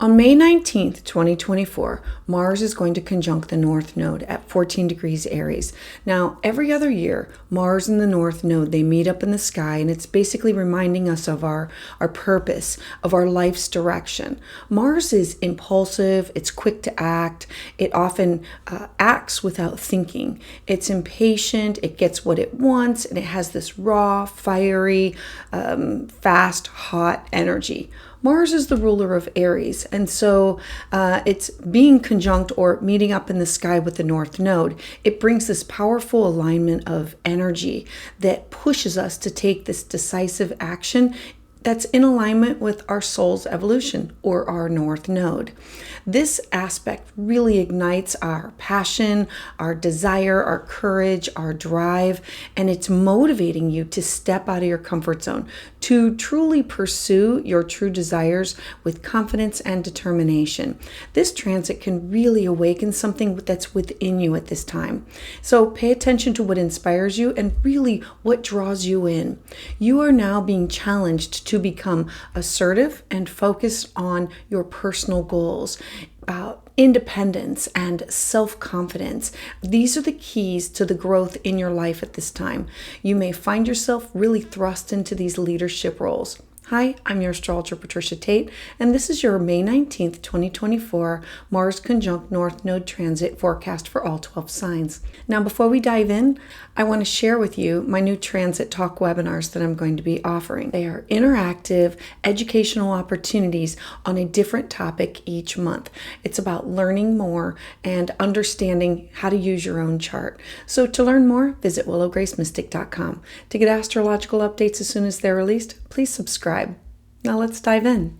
On May 19th, 2024, Mars is going to conjunct the North Node at 14 degrees Aries. Now, every other year, Mars and the North Node, they meet up in the sky, and it's basically reminding us of our purpose, of our life's direction. Mars is impulsive, it's quick to act, it often acts without thinking. It's impatient, it gets what it wants, and it has this raw, fiery, fast, hot energy. Mars is the ruler of Aries, and so it's being conjunct or meeting up in the sky with the North Node. It brings this powerful alignment of energy that pushes us to take this decisive action that's in alignment with our soul's evolution or our North Node. This aspect really ignites our passion, our desire, our courage, our drive, and it's motivating you to step out of your comfort zone, to truly pursue your true desires with confidence and determination. This transit can really awaken something that's within you at this time. So pay attention to what inspires you and really what draws you in. You are now being challenged to become assertive and focused on your personal goals. Independence and self-confidence. These are the keys to the growth in your life at this time. You may find yourself really thrust into these leadership roles. Hi, I'm your astrologer, Patricia Tate, and this is your May 19th, 2024 Mars conjunct North Node transit forecast for all 12 signs. Now, before we dive in, I want to share with you my new transit talk webinars that I'm going to be offering. They are interactive, educational opportunities on a different topic each month. It's about learning more and understanding how to use your own chart. So to learn more, visit willowgracemystic.com. To get astrological updates as soon as they're released, please subscribe. Now let's dive in.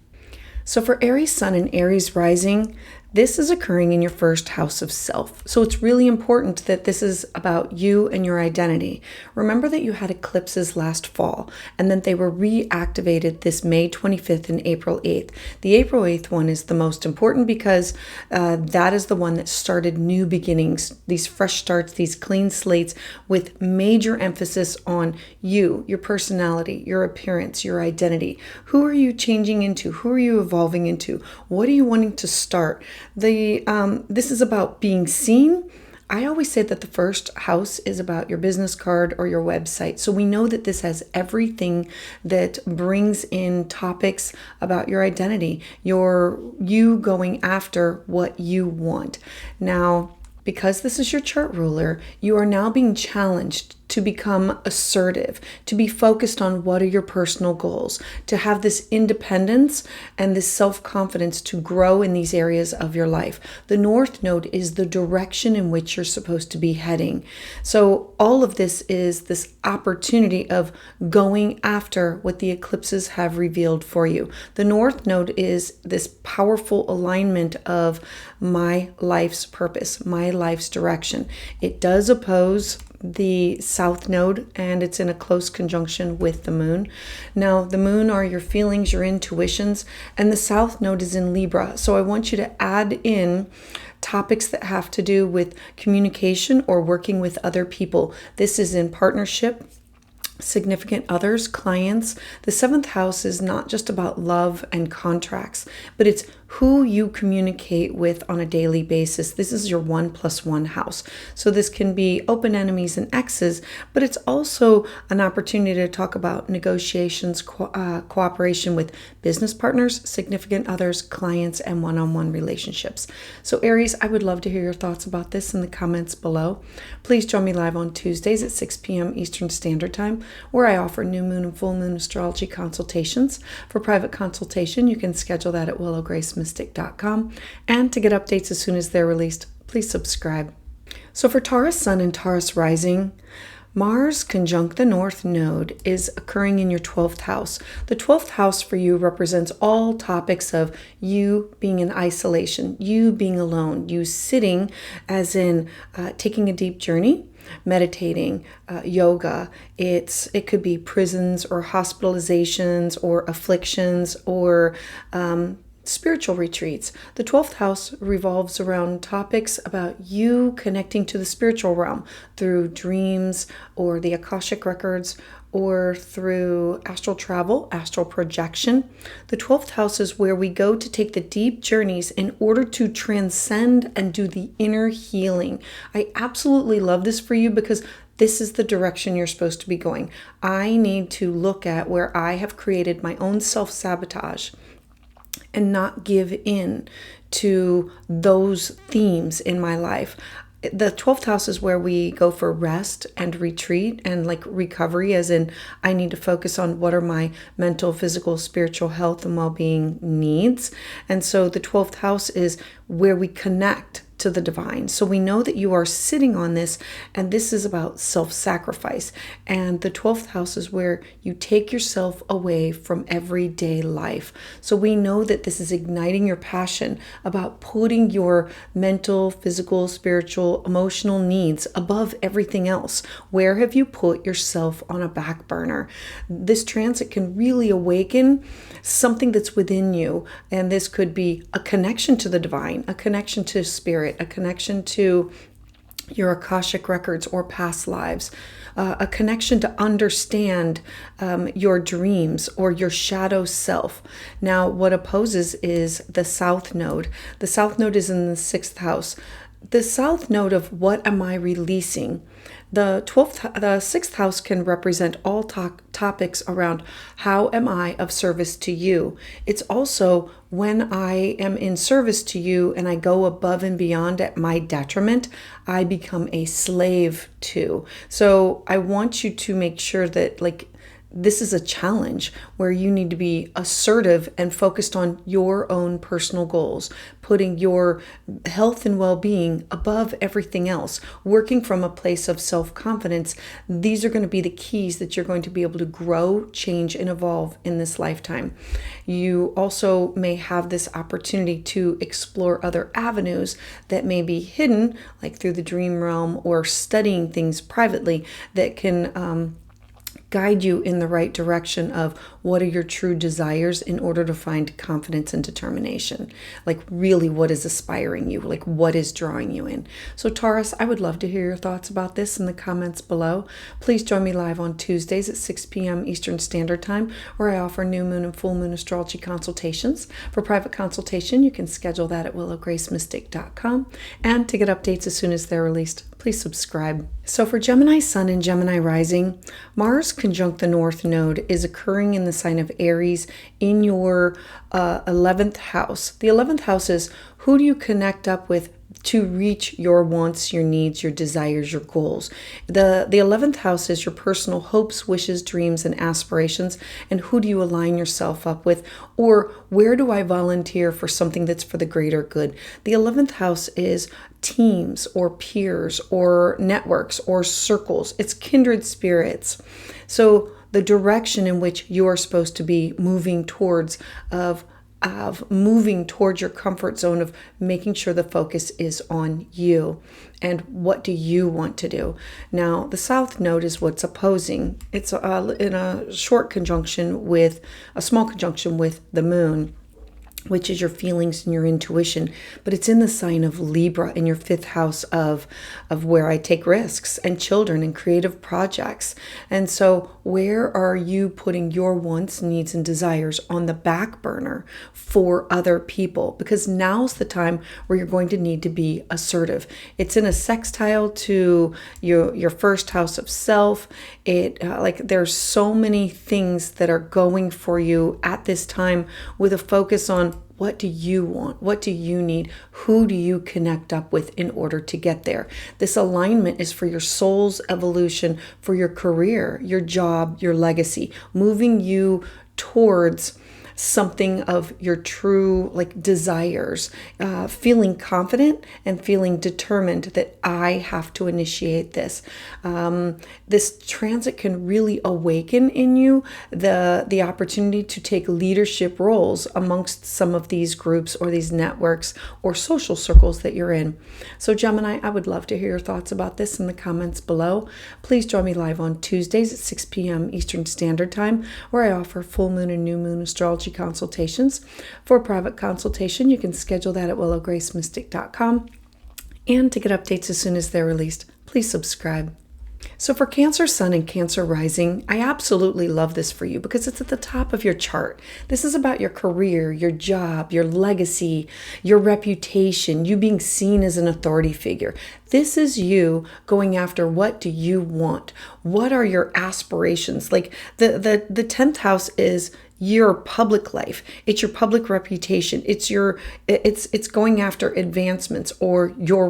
So for Aries Sun and Aries Rising, this is occurring in your first house of self. So it's really important that this is about you and your identity. Remember that you had eclipses last fall and that they were reactivated this May 25th and April 8th. The April 8th one is the most important because that is the one that started new beginnings, these fresh starts, these clean slates with major emphasis on you, your personality, your appearance, your identity. Who are you changing into? Who are you evolving into? What are you wanting to start? This is about being seen. I always say that the first house is about your business card or your website. So we know that this has everything that brings in topics about your identity, you going after what you want. Now, because this is your chart ruler, you are now being challenged to become assertive, to be focused on what are your personal goals, to have this independence and this self-confidence to grow in these areas of your life. The North Node is the direction in which you're supposed to be heading. So all of this is this opportunity of going after what the eclipses have revealed for you. The North Node is this powerful alignment of my life's purpose, my life's direction. It does oppose the South Node, and it's in a close conjunction with the Moon. Now, the Moon are your feelings, your intuitions, and the South Node is in Libra. So I want you to add in topics that have to do with communication or working with other people. This is in partnership, significant others, clients. The seventh house is not just about love and contracts, but it's who you communicate with on a daily basis. This is your 1+1 house. So this can be open enemies and exes, but it's also an opportunity to talk about negotiations, cooperation with business partners, significant others, clients, and one-on-one relationships. So Aries, I would love to hear your thoughts about this in the comments below. Please join me live on Tuesdays at 6 p.m. Eastern Standard Time, where I offer new moon and full moon astrology consultations. For private consultation, you can schedule that at willowgracemystic.com. And to get updates as soon as they're released, please subscribe. So for Taurus Sun and Taurus Rising, Mars conjunct the North Node is occurring in your 12th house. The 12th house for you represents all topics of you being in isolation, you being alone, you sitting as in taking a deep journey, meditating, yoga. It could be prisons or hospitalizations or afflictions or spiritual retreats. The 12th house revolves around topics about you connecting to the spiritual realm through dreams or the Akashic records or through astral travel, astral projection. The 12th house is where we go to take the deep journeys in order to transcend and do the inner healing. I absolutely love this for you because this is the direction you're supposed to be going. I need to look at where I have created my own self-sabotage and not give in to those themes in my life. The 12th house is where we go for rest and retreat and like recovery, as in I need to focus on what are my mental, physical, spiritual health and well-being needs. And so the 12th house is where we connect to the divine. So we know that you are sitting on this, and this is about self-sacrifice. And the 12th house is where you take yourself away from everyday life. So we know that this is igniting your passion about putting your mental, physical, spiritual, emotional needs above everything else. Where have you put yourself on a back burner? This transit can really awaken something that's within you. And this could be a connection to the divine, a connection to spirit, a connection to your Akashic records or past lives, a connection to understand your dreams or your shadow self. Now, what opposes is the South Node. The South Node is in the 6th house. The South Node of what am I releasing? The 6th house can represent all topics around how am I of service to you. It's also when I am in service to you and I go above and beyond at my detriment, I become a slave to. So I want you to make sure that this is a challenge where you need to be assertive and focused on your own personal goals, putting your health and well-being above everything else, working from a place of self-confidence. These are going to be the keys that you're going to be able to grow, change, and evolve in this lifetime. You also may have this opportunity to explore other avenues that may be hidden, like through the dream realm or studying things privately that can guide you in the right direction of what are your true desires in order to find confidence and determination. Like really what is inspiring you, like what is drawing you in. So Taurus, I would love to hear your thoughts about this in the comments below. Please join me live on Tuesdays at 6 p.m. Eastern Standard Time, where I offer new moon and full moon astrology consultations. For private consultation, you can schedule that at willowgracemystic.com. And to get updates as soon as they're released, please subscribe. So for Gemini Sun and Gemini Rising, Mars conjunct the North Node is occurring in the sign of Aries in your 11th house. The 11th house is who do you connect up with to reach your wants, your needs, your desires, your goals. The 11th house is your personal hopes, wishes, dreams, and aspirations. And who do you align yourself up with? Or where do I volunteer for something that's for the greater good? The 11th house is teams or peers or networks or circles. It's kindred spirits. So the direction in which you are supposed to be moving towards of moving towards your comfort zone of making sure the focus is on you and what do you want to do. Now, the South Node is what's opposing. It's in a small conjunction with the moon, which is your feelings and your intuition, but it's in the sign of Libra in your 5th house of where I take risks and children and creative projects. And so where are you putting your wants, needs, and desires on the back burner for other people? Because now's the time where you're going to need to be assertive. It's in a sextile to your 1st house of self. There's so many things that are going for you at this time with a focus on what do you want? What do you need? Who do you connect up with in order to get there? This alignment is for your soul's evolution, for your career, your job, your legacy, moving you towards something of your true desires, feeling confident and feeling determined that I have to initiate this. This transit can really awaken in you the opportunity to take leadership roles amongst some of these groups or these networks or social circles that you're in. So Gemini, I would love to hear your thoughts about this in the comments below. Please join me live on Tuesdays at 6 p.m. Eastern Standard Time, where I offer full moon and new moon astrology consultations. For a private consultation, you can schedule that at willowgracemystic.com. And to get updates as soon as they're released, please subscribe. So for Cancer Sun and Cancer Rising, I absolutely love this for you because it's at the top of your chart. This is about your career, your job, your legacy, your reputation, you being seen as an authority figure. This is you going after what do you want? What are your aspirations? Like the 10th house is your public life. It's your public reputation. It's going after advancements or your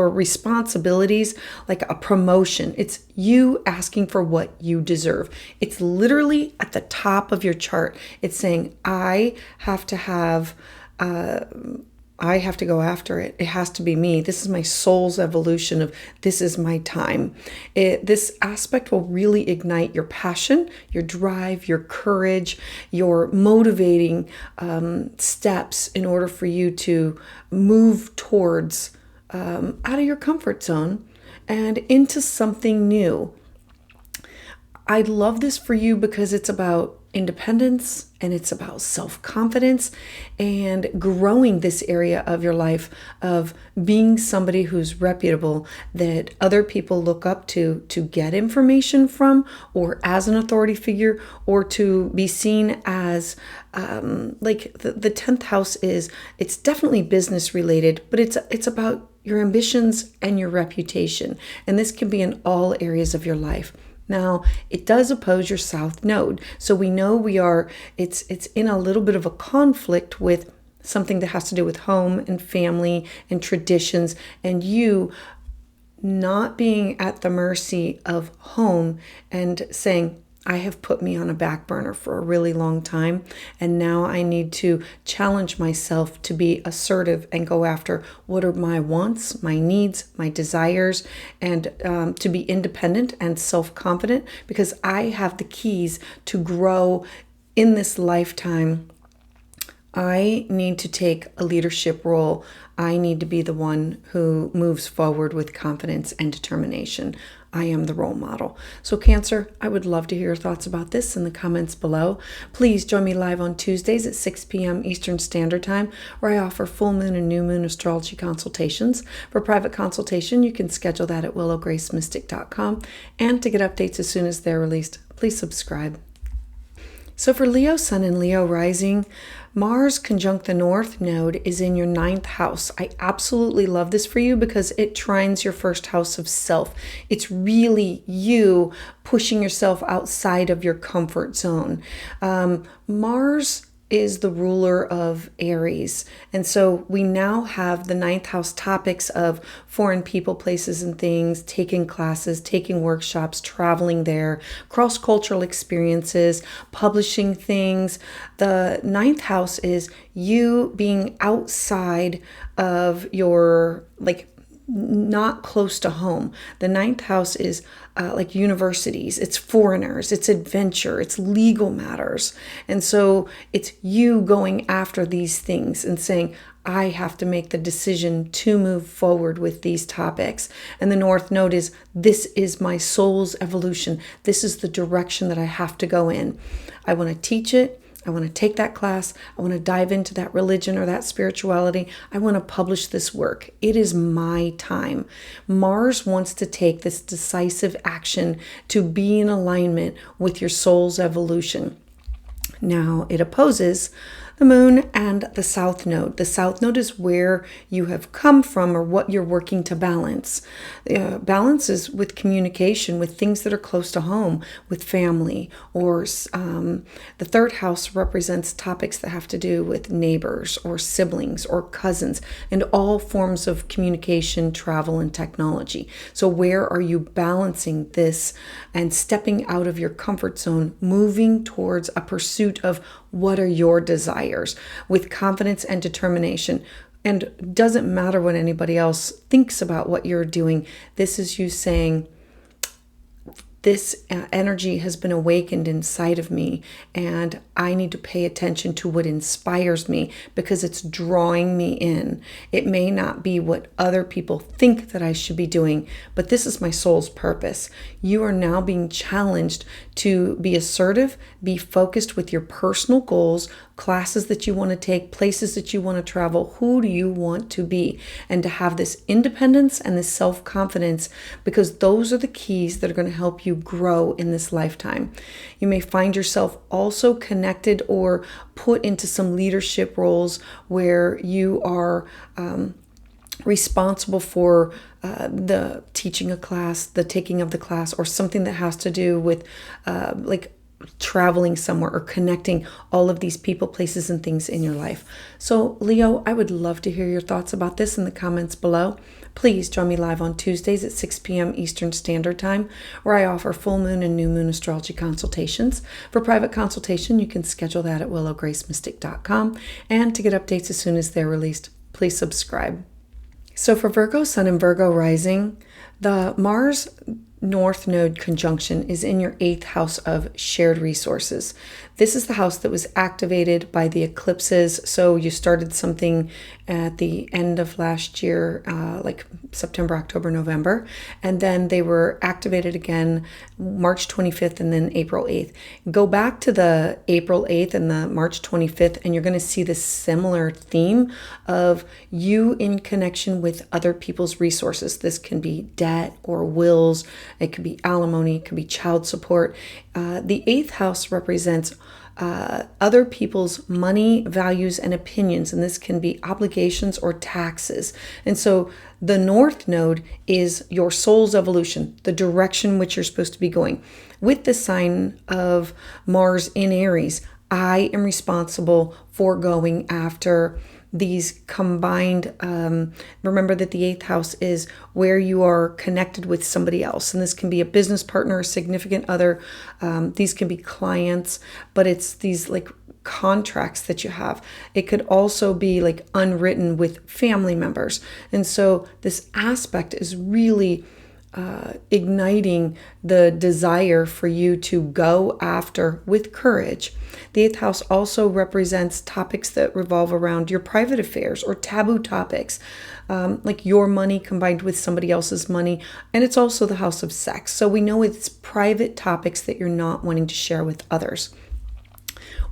responsibilities, like a promotion. It's you asking for what you deserve. It's literally at the top of your chart. It's saying, I have to go after it. It has to be me. This is my soul's evolution of this is my time. This aspect will really ignite your passion, your drive, your courage, your motivating steps in order for you to move towards out of your comfort zone and into something new. I love this for you because it's about independence and it's about self-confidence and growing this area of your life of being somebody who's reputable, that other people look up to get information from, or as an authority figure, or to be seen as the 10th house it's definitely business related, but it's about your ambitions and your reputation. And this can be in all areas of your life. Now, it does oppose your south node. So we know it's in a little bit of a conflict with something that has to do with home and family and traditions, and you not being at the mercy of home and saying, I have put me on a back burner for a really long time, and now I need to challenge myself to be assertive and go after what are my wants, my needs, my desires, and to be independent and self-confident, because I have the keys to grow in this lifetime. I need to take a leadership role. I need to be the one who moves forward with confidence and determination. I am the role model. So Cancer, I would love to hear your thoughts about this in the comments below. Please join me live on Tuesdays at 6 p.m. Eastern Standard Time, where I offer full moon and new moon astrology consultations. For private consultation, you can schedule that at willowgracemystic.com. And to get updates as soon as they're released, please subscribe. So for Leo Sun and Leo Rising, Mars conjunct the North Node is in your 9th house. I absolutely love this for you because it trines your first house of self. It's really you pushing yourself outside of your comfort zone. Mars is the ruler of Aries. And so we now have the 9th house topics of foreign people, places, and things, taking classes, taking workshops, traveling there, cross-cultural experiences, publishing things. The 9th house is you being outside of your, not close to home. The 9th house is like universities, it's foreigners, it's adventure, it's legal matters. And so it's you going after these things and saying, I have to make the decision to move forward with these topics. And the North Node is, this is my soul's evolution. This is the direction that I have to go in. I want to teach it. I want to take that class. I want to dive into that religion or that spirituality. I want to publish this work. It is my time. Mars wants to take this decisive action to be in alignment with your soul's evolution. Now, it opposes the moon and the south node. The south node is where you have come from or what you're working to balance. Balance is with communication, with things that are close to home, with family, or the 3rd house represents topics that have to do with neighbors or siblings or cousins and all forms of communication, travel, and technology. So where are you balancing this and stepping out of your comfort zone, moving towards a pursuit of what are your desires with confidence and determination? And doesn't matter what anybody else thinks about what you're doing. This is you saying, this energy has been awakened inside of me, and I need to pay attention to what inspires me because it's drawing me in. It may not be what other people think that I should be doing, but this is my soul's purpose. You are now being challenged to be assertive, be focused with your personal goals, classes that you want to take, places that you want to travel. Who do you want to be? And to have this independence and this self-confidence, because those are the keys that are going to help you grow in this lifetime. You may find yourself also connected or put into some leadership roles where you are responsible for the teaching a class, the taking of the class, or something that has to do with like traveling somewhere or connecting all of these people, places, and things in your life. So Leo, I would love to hear your thoughts about this in the comments below. Please join me live on Tuesdays at 6 p.m. Eastern Standard Time, where I offer full moon and new moon astrology consultations. For private consultation, you can schedule that at willowgracemystic.com. And to get updates as soon as they're released, please subscribe. So for Virgo Sun and Virgo Rising, the Mars North Node conjunction is in your 8th house of shared resources. This is the house that was activated by the eclipses. So you started something at the end of last year, like September, October, November, and then they were activated again March 25th and then April 8th. Go back to the April 8th and the March 25th, and you're going to see this similar theme of you in connection with other people's resources. This can be debt or wills. It could be alimony. It could be child support. The 8th house represents other people's money, values, and opinions, and this can be obligations or taxes. And so the North Node is your soul's evolution, the direction which you're supposed to be going. With the sign of Mars in Aries, I am responsible for going after these combined, remember that the 8th house is where you are connected with somebody else. And this can be a business partner, a significant other. These can be clients, but it's these like contracts that you have. It could also be like unwritten with family members. And so this aspect is really igniting the desire for you to go after with courage. The 8th house also represents topics that revolve around your private affairs or taboo topics, like your money combined with somebody else's money. And it's also the house of sex. So we know it's private topics that you're not wanting to share with others.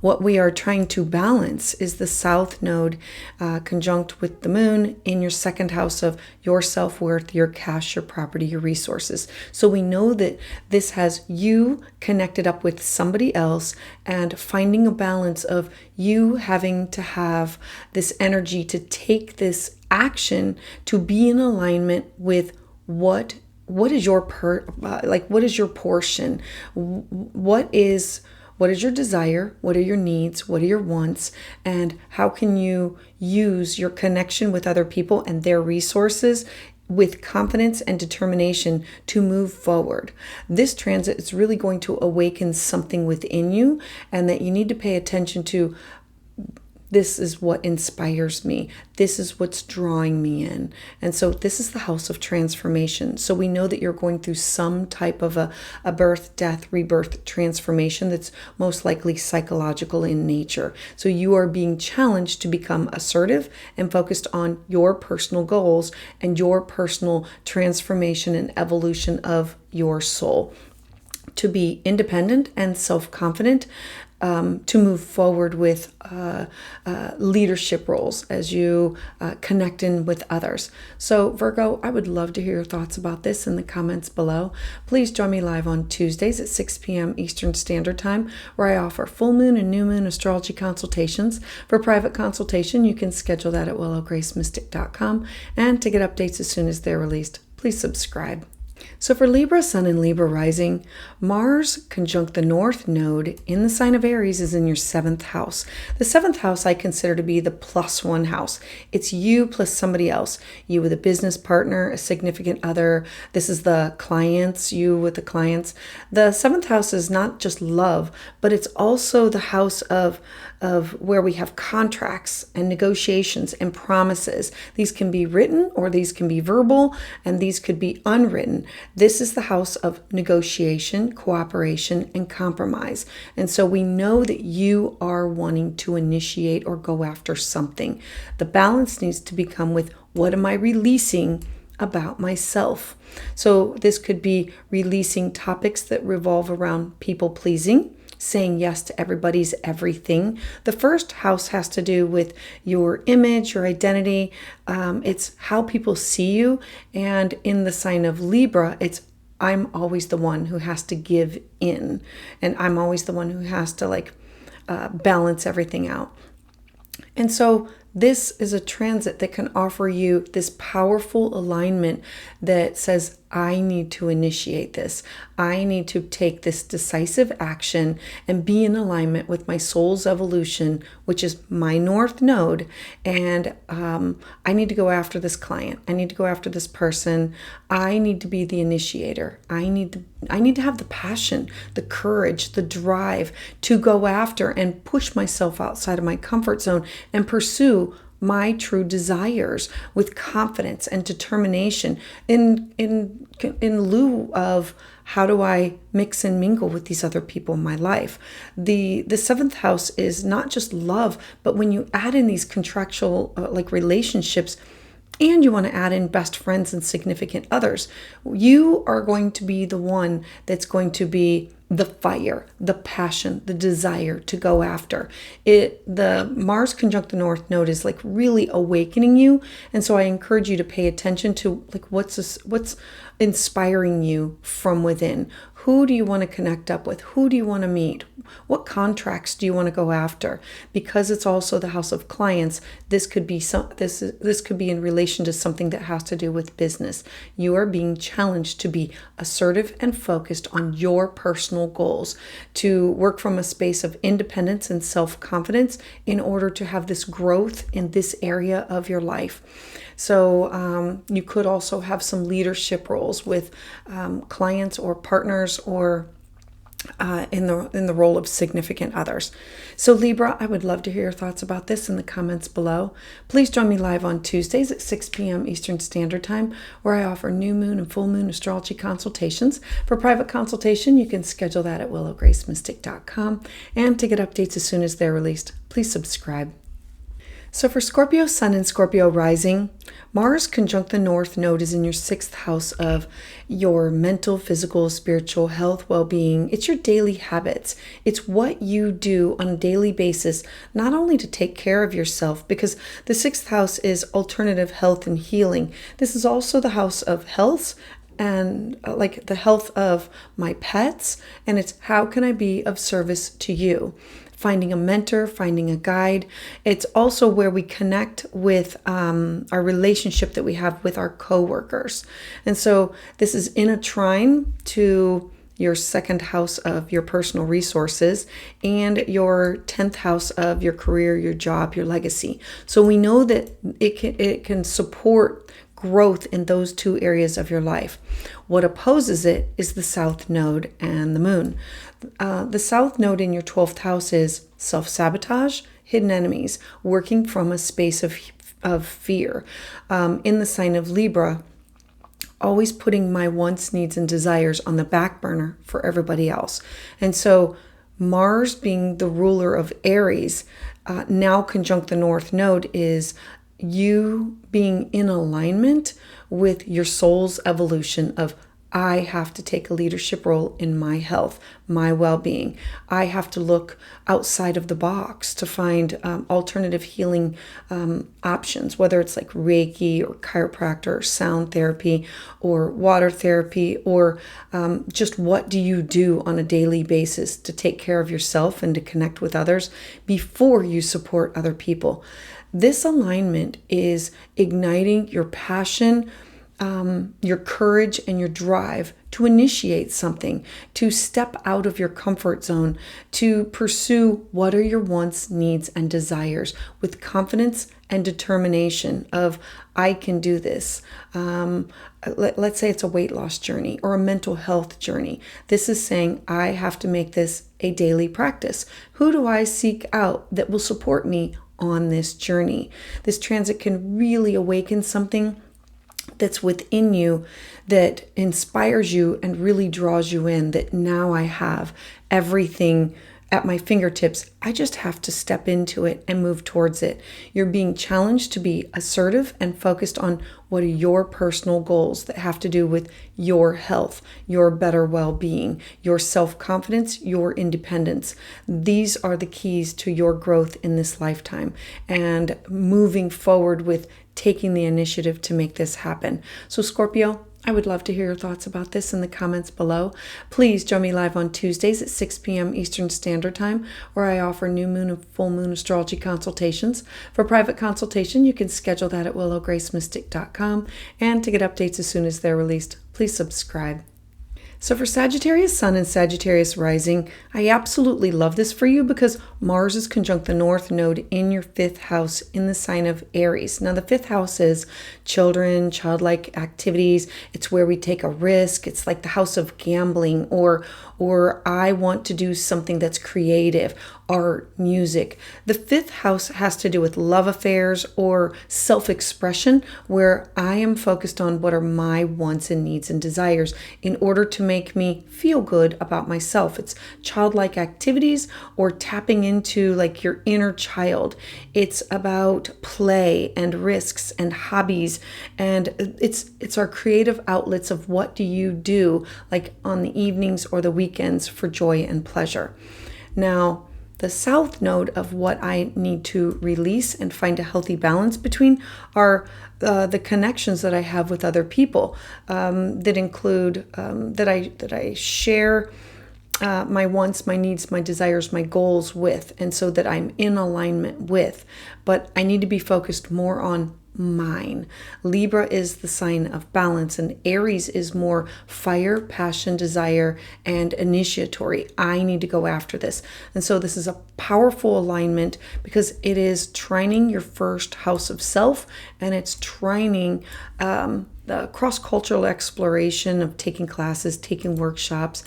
What we are trying to balance is the South Node conjunct with the moon in your 2nd house of your self-worth, your cash, your property, your resources. So we know that this has you connected up with somebody else and finding a balance of you having to have this energy to take this action to be in alignment with what is your what is your portion? What is your desire? What are your needs? What are your wants? And how can you use your connection with other people and their resources with confidence and determination to move forward? This transit is really going to awaken something within you, and that you need to pay attention to. This is what inspires me. This is what's drawing me in. And so this is the house of transformation. So we know that you're going through some type of a birth, death, rebirth transformation that's most likely psychological in nature. So you are being challenged to become assertive and focused on your personal goals and your personal transformation and evolution of your soul. To be independent and self-confident, to move forward with leadership roles as you connect in with others. So Virgo, I would love to hear your thoughts about this in the comments below. Please join me live on Tuesdays at 6 p.m. Eastern Standard Time, where I offer full moon and new moon astrology consultations. For private consultation, you can schedule that at willowgracemystic.com. And to get updates as soon as they're released, please subscribe. So for Libra Sun and Libra Rising, Mars conjunct the North Node in the sign of Aries is in your 7th house. The 7th house I consider to be the +1 house. It's you plus somebody else. You with a business partner, a significant other. This is the clients, you with the clients. The 7th house is not just love, but it's also the house of where we have contracts and negotiations and promises. These can be written or these can be verbal, and these could be unwritten. This is the house of negotiation, cooperation, and compromise. And so we know that you are wanting to initiate or go after something. The balance needs to become with, what am I releasing about myself? So this could be releasing topics that revolve around people pleasing, saying yes to everybody's everything. The first house has to do with your image, your identity. It's how people see you. And in the sign of Libra, it's I'm always the one who has to give in. And I'm always the one who has to balance everything out. And so this is a transit that can offer you this powerful alignment that says, I need to initiate this. I need to take this decisive action and be in alignment with my soul's evolution, which is my North Node. And I need to go after this client. I need to go after this person. I need to be the initiator. I need to have the passion, the courage, the drive to go after and push myself outside of my comfort zone and pursue my true desires with confidence and determination in lieu of how do I mix and mingle with these other people in my life. The seventh house is not just love, but when you add in these contractual relationships, and you want to add in best friends and significant others, you are going to be the one that's going to be the fire, the passion, the desire to go after it. The Mars conjunct the North Node is really awakening you. And so I encourage you to pay attention to what's inspiring you from within. Who do you want to connect up with? Who do you want to meet? What contracts do you want to go after? Because it's also the house of clients, this could be this could be in relation to something that has to do with business. You are being challenged to be assertive and focused on your personal goals, to work from a space of independence and self-confidence in order to have this growth in this area of your life. So you could also have some leadership roles with clients or partners or in the role of significant others. So Libra, I would love to hear your thoughts about this in the comments below. Please join me live on Tuesdays at 6 p.m. Eastern Standard Time, where I offer new moon and full moon astrology consultations. For private consultation, you can schedule that at willowgracemystic.com. And to get updates as soon as they're released, please subscribe. So for Scorpio Sun and Scorpio Rising, Mars conjunct the North Node is in your 6th house of your mental, physical, spiritual health, well-being. It's your daily habits. It's what you do on a daily basis, not only to take care of yourself, because the 6th house is alternative health and healing. This is also the house of health and the health of my pets. And it's how can I be of service to you? Finding a mentor, finding a guide. It's also where we connect with our relationship that we have with our coworkers. And so this is in a trine to your 2nd house of your personal resources and your 10th house of your career, your job, your legacy. So we know that it can support growth in those two areas of your life. What opposes it is the South Node and the Moon. The South Node in your 12th house is self-sabotage, hidden enemies, working from a space of fear. In the sign of Libra, always putting my wants, needs, and desires on the back burner for everybody else. And so Mars being the ruler of Aries, now conjunct the North Node is you being in alignment with your soul's evolution of I have to take a leadership role in my health, my well-being. I have to look outside of the box to find alternative healing options, whether it's like Reiki or chiropractor or sound therapy or water therapy or just what do you do on a daily basis to take care of yourself and to connect with others before you support other people. This alignment is igniting your passion, your courage, and your drive to initiate something, to step out of your comfort zone, to pursue what are your wants, needs, and desires with confidence and determination of, I can do this. Let's say it's a weight loss journey or a mental health journey. This is saying, I have to make this a daily practice. Who do I seek out that will support me on this journey? This transit can really awaken something that's within you that inspires you and really draws you in, that now I have everything at my fingertips. I just have to step into it and move towards it. You're being challenged to be assertive and focused on what are your personal goals that have to do with your health, your better well-being, your self-confidence, your independence. These are the keys to your growth in this lifetime and moving forward with taking the initiative to make this happen. So Scorpio, I would love to hear your thoughts about this in the comments below. Please join me live on Tuesdays at 6 p.m. Eastern Standard Time, where I offer new moon and full moon astrology consultations. For private consultation, you can schedule that at willowgracemystic.com. And to get updates as soon as they're released, please subscribe. So for Sagittarius Sun and Sagittarius Rising, I absolutely love this for you because Mars is conjunct the North Node in your 5th house in the sign of Aries. Now the 5th house is children, childlike activities. It's where we take a risk. It's like the house of gambling or I want to do something that's creative, art, music. The 5th house has to do with love affairs or self-expression, where I am focused on what are my wants and needs and desires in order to make me feel good about myself. It's childlike activities or tapping into like your inner child. It's about play and risks and hobbies, and it's our creative outlets of what do you do like on the evenings or the weekends for joy and pleasure. Now, the South Node of what I need to release and find a healthy balance between are the connections that I have with other people that include that I share my wants, my needs, my desires, my goals with, and so that I'm in alignment with. But I need to be focused more on mine. Libra is the sign of balance, and Aries is more fire, passion, desire, and initiatory. I need to go after this. And so this is a powerful alignment because it is trining your first house of self, and it's trining the cross-cultural exploration of taking classes, taking workshops.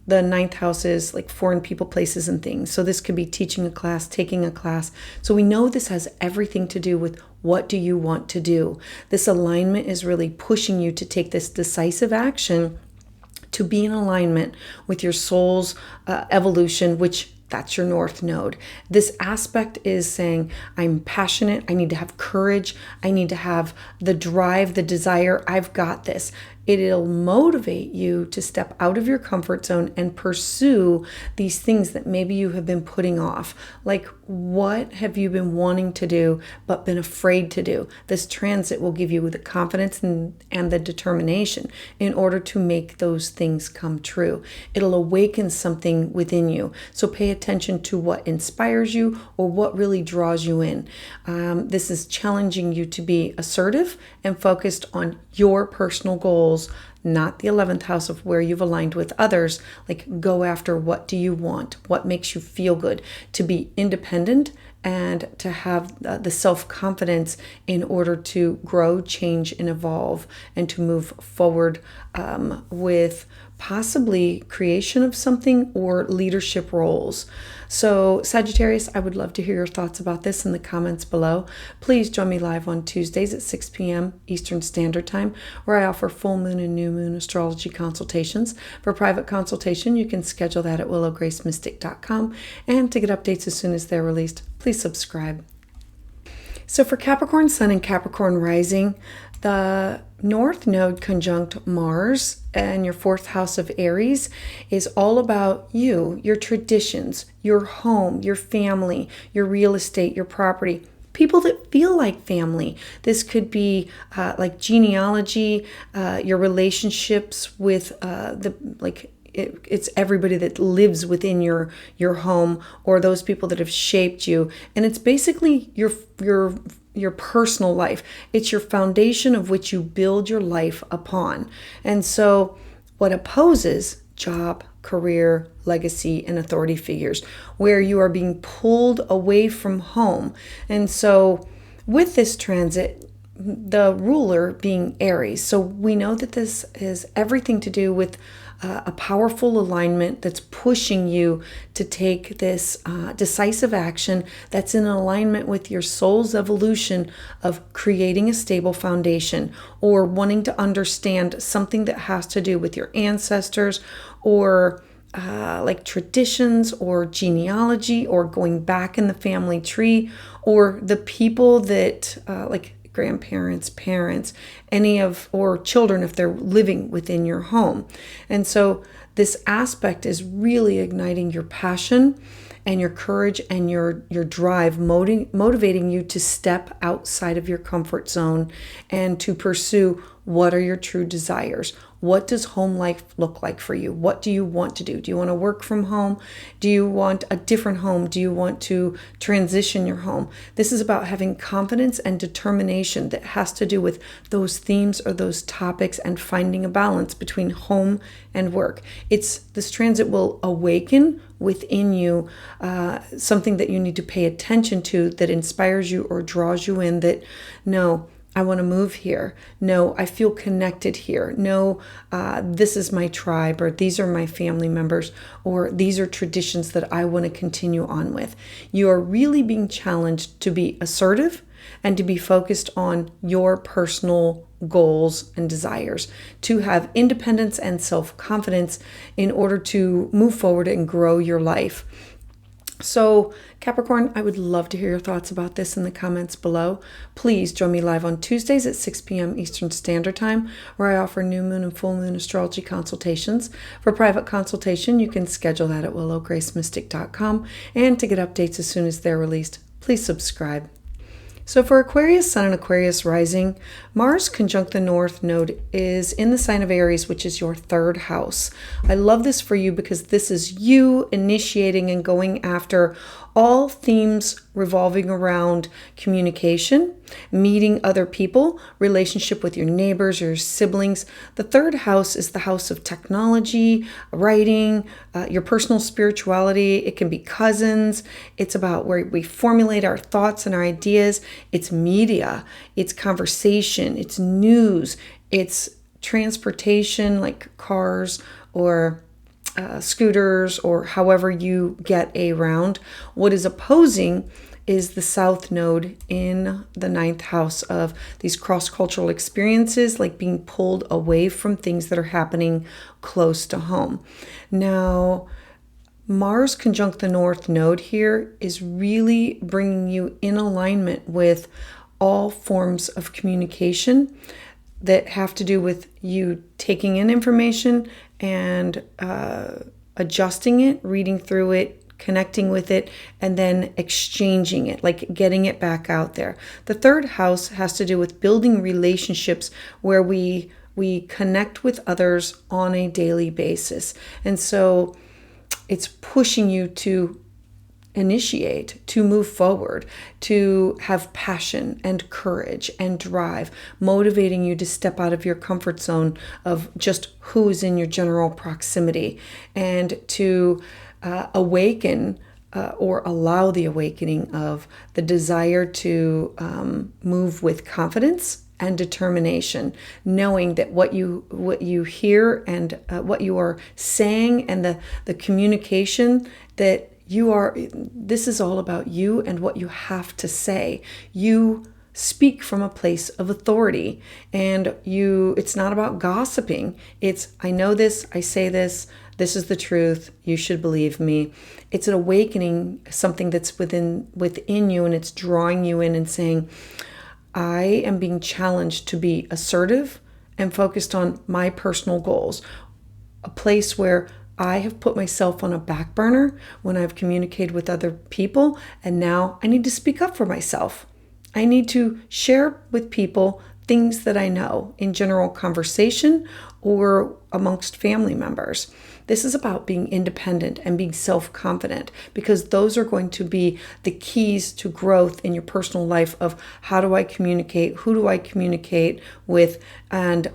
The 9th house is like foreign people, places, and things. So this could be teaching a class, taking a class. So we know this has everything to do with what do you want to do. This alignment is really pushing you to take this decisive action to be in alignment with your soul's evolution, which that's your North Node. This aspect is saying, I'm passionate. I need to have courage. I need to have the drive, the desire. I've got this. It'll motivate you to step out of your comfort zone and pursue these things that maybe you have been putting off. Like, what have you been wanting to do but been afraid to do? This transit will give you the confidence and the determination in order to make those things come true. It'll awaken something within you. So pay attention to what inspires you or what really draws you in. This is challenging you to be assertive and focused on your personal goals, not the 11th house of where you've aligned with others. Like, go after what do you want, what makes you feel good, to be independent and to have the self-confidence in order to grow, change, and evolve, and to move forward with possibly creation of something or leadership roles. So Sagittarius, I would love to hear your thoughts about this in the comments below. Please join me live on Tuesdays at 6 p.m. Eastern Standard Time, where I offer full moon and new moon astrology consultations. For private consultation, you can schedule that at willowgracemystic.com. And to get updates as soon as they're released, please subscribe. So for Capricorn Sun and Capricorn Rising, the North Node conjunct Mars and your 4th house of Aries is all about you, your traditions, your home, your family, your real estate, your property, people that feel like family. This could be like genealogy, your relationships with it's everybody that lives within your home, or those people that have shaped you. And it's basically your personal life. It's your foundation of which you build your life upon. And so what opposes job, career, legacy, and authority figures, where you are being pulled away from home. And so with this transit, the ruler being Aries. So we know that this is everything to do with a powerful alignment that's pushing you to take this decisive action that's in alignment with your soul's evolution of creating a stable foundation, or wanting to understand something that has to do with your ancestors, or like traditions or genealogy or going back in the family tree, or the people that like grandparents, parents, or children if they're living within your home. And so this aspect is really igniting your passion and your courage and your drive, motivating you to step outside of your comfort zone and to pursue what are your true desires. What does home life look like for you? What do you want to do? Do you want to work from home? Do you want a different home? Do you want to transition your home? This is about having confidence and determination that has to do with those themes or those topics and finding a balance between home and work. This transit will awaken within you something that you need to pay attention to, that inspires you or draws you in, that no, I want to move here. No, I feel connected here. No, this is my tribe, or these are my family members, or these are traditions that I want to continue on with. You are really being challenged to be assertive and to be focused on your personal goals and desires, to have independence and self-confidence in order to move forward and grow your life. So Capricorn, I would love to hear your thoughts about this in the comments below. Please join me live on Tuesdays at 6 p.m. Eastern Standard Time, where I offer new moon and full moon astrology consultations. For private consultation, you can schedule that at willowgracemystic.com. And to get updates as soon as they're released, please subscribe. So for Aquarius Sun and Aquarius Rising, Mars conjunct the North Node is in the sign of Aries, which is your third house. I love this for you because this is you initiating and going after all themes revolving around communication, meeting other people, relationship with your neighbors, your siblings. The third house is the house of technology, writing, your personal spirituality. It can be cousins. It's about where we formulate our thoughts and our ideas. It's media, it's conversation, it's news, it's transportation like cars or scooters, or however you get around. What is opposing is the South Node in the ninth house of these cross-cultural experiences, like being pulled away from things that are happening close to home. Now, Mars conjunct the North Node here is really bringing you in alignment with all forms of communication that have to do with you taking in information and adjusting it, reading through it, connecting with it, and then exchanging it, like getting it back out there. The third house has to do with building relationships where we connect with others on a daily basis. And so it's pushing you to initiate, to move forward, to have passion and courage and drive, motivating you to step out of your comfort zone of just who's in your general proximity, and to awaken or allow the awakening of the desire to move with confidence and determination, knowing that what you hear and what you are saying and the communication that this is all about you and what you have to say. You speak from a place of authority, and it's not about gossiping. It's, I know this, I say this is the truth, you should believe me. It's an awakening, something that's within you, and it's drawing you in and saying, I am being challenged to be assertive and focused on my personal goals, a place where I have put myself on a back burner when I've communicated with other people, and now I need to speak up for myself. I need to share with people things that I know in general conversation or amongst family members. This is about being independent and being self-confident, because those are going to be the keys to growth in your personal life of how do I communicate, who do I communicate with, and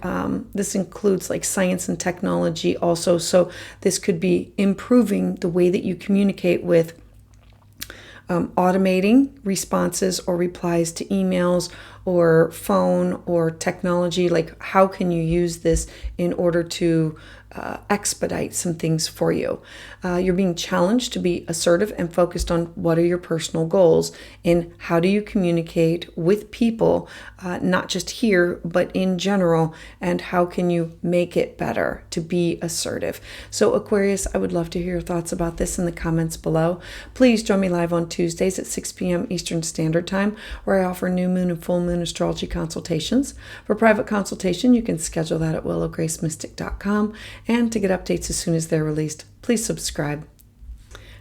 this includes like science and technology also. So this could be improving the way that you communicate with automating responses or replies to emails or phone or technology. Like, how can you use this in order to expedite some things for you. You're being challenged to be assertive and focused on what are your personal goals and how do you communicate with people, not just here, but in general, and how can you make it better to be assertive. So Aquarius, I would love to hear your thoughts about this in the comments below. Please join me live on Tuesdays at 6 p.m. Eastern Standard Time, where I offer new moon and full moon astrology consultations. For private consultation, you can schedule that at willowgracemystic.com. And to get updates as soon as they're released, please subscribe.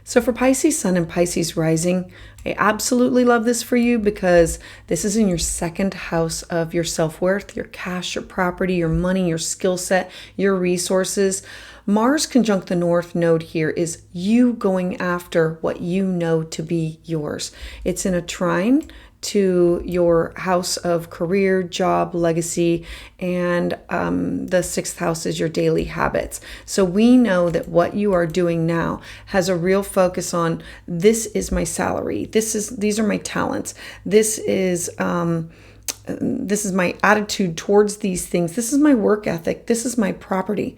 So for Pisces Sun and Pisces Rising, I absolutely love this for you because this is in your second house of your self-worth, your cash, your property, your money, your skill set, your resources. Mars conjunct the North Node here is you going after what you know to be yours. It's in a trine to your house of career, job, legacy, and the sixth house is your daily habits. So we know that what you are doing now has a real focus on this is my salary, these are my talents, this is my attitude towards these things, this is my work ethic, this is my property.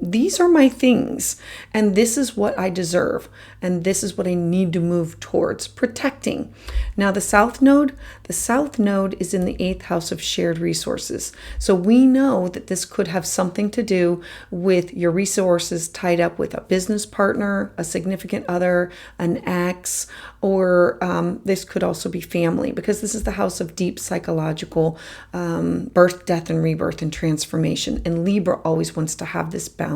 These are my things, and this is what I deserve, and this is what I need to move towards protecting. Now, the South Node is in the 8th house of shared resources. So we know that this could have something to do with your resources tied up with a business partner, a significant other, an ex, or this could also be family, because this is the house of deep psychological birth, death, and rebirth and transformation. And Libra always wants to have this balance.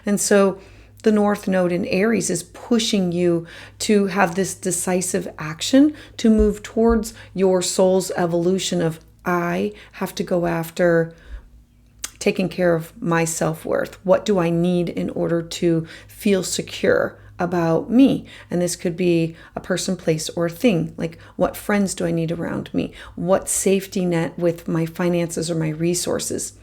And so the North Node in Aries is pushing you to have this decisive action to move towards your soul's evolution of I have to go after taking care of my self-worth. What do I need in order to feel secure about me? And this could be a person, place, or a thing. Like, what friends do I need around me? What safety net with my finances or my resources?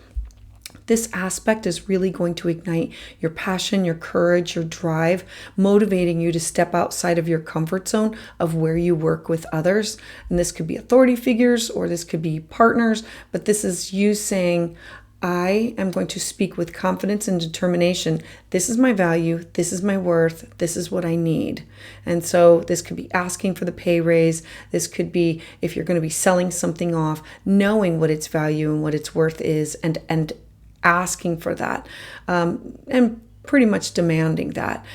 This aspect is really going to ignite your passion, your courage, your drive, motivating you to step outside of your comfort zone of where you work with others. And this could be authority figures or this could be partners, but this is you saying, I am going to speak with confidence and determination. This is my value. This is my worth. This is what I need. And so this could be asking for the pay raise. This could be if you're going to be selling something off, knowing what its value and what its worth is and asking for that, and pretty much demanding that.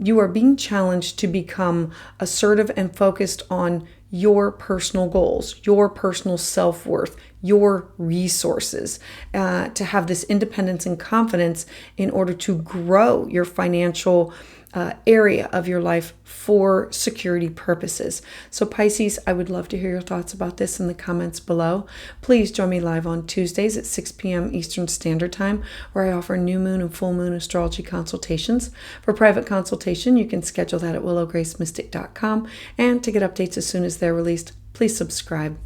You are being challenged to become assertive and focused on your personal goals, your personal self-worth, your resources, to have this independence and confidence in order to grow your financial area of your life for security purposes. So Pisces, I would love to hear your thoughts about this in the comments below. Please join me live on Tuesdays at 6 p.m. Eastern Standard Time, where I offer new moon and full moon astrology consultations. For private consultation, you can schedule that at willowgracemystic.com. And to get updates as soon as they're released, please subscribe.